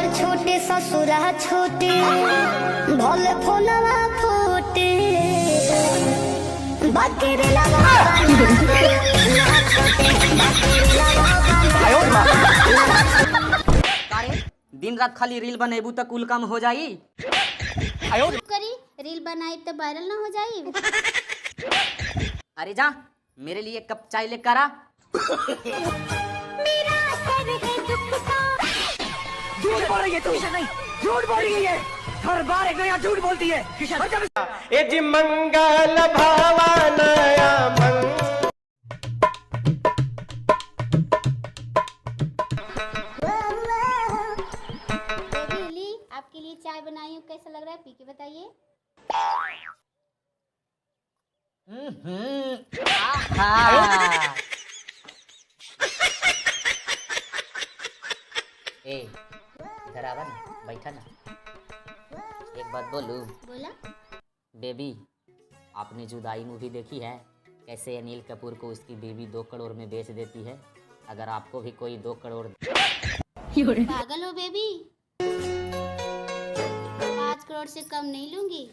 नैहर छोटे ससुरा छोटे भले फोनवा फूटे बाकी रे लगा दिन रात खाली रील बनेबू तो कुल काम हो जाई। करी रील बनाई तो वायरल ना हो जाई। अरे जा मेरे लिए कप चाय लेकर आ। झूठ बोल रही है तू, झूठ बोल रही है, हर बार एक नया झूठ बोलती है। ए जी मंगल भावनया बेबी आपके लिए चाय बनाई हूँ, कैसा लग रहा है पी के बताइए। ए इधर आवा ना, बैठा ना। एक बात बोलूं? बोला। बेबी, आपने जुदाई मूवी देखी है? कैसे अनिल कपूर को उसकी बीवी 2 करोड़ में बेच देती है। अगर आपको भी कोई 2 करोड़। पागल हो बेबी, 5 करोड़ से कम नहीं लूंगी।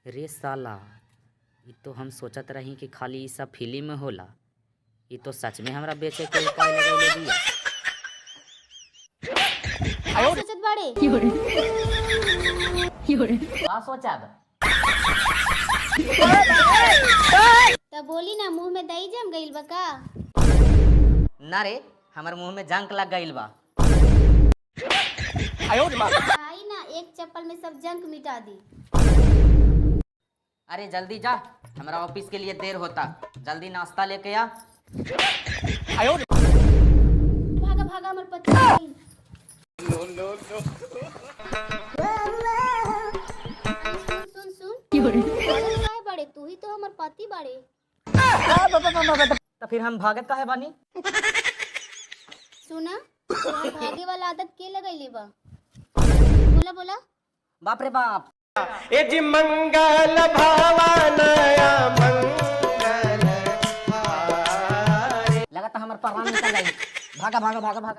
रे साला, ये तो हम सोचत रही कि खाली ये सब फिल्म में होला, ये तो सच में हमरा बेचे के उपाय लगैले दिया। सोचत बाड़े का सोचब? तो बोली ना, मुंह में दही जम गइल बा का? ना रे, हमर मुंह में जंक लग गइल बा। आई ना, एक चप्पल में सब जंक मिटा दी। अरे जल्दी जा, हमारा ऑफिस के लिए देर होता। जल्दी नाश्ता लेके आ। भागा भागा हमर पति। सुन सुन काय बड़े, तू ही तो हमर पति बड़े। तो फिर हम भागत काहे बानी? सुना, तोहर भागे वाला आदत के लगैले बा? बोला बोला। बाप रे बाप। ए जी मंगल भावनया मंगल लगा था हमार प्राण निकल गई। भागा भागा भागा भागा।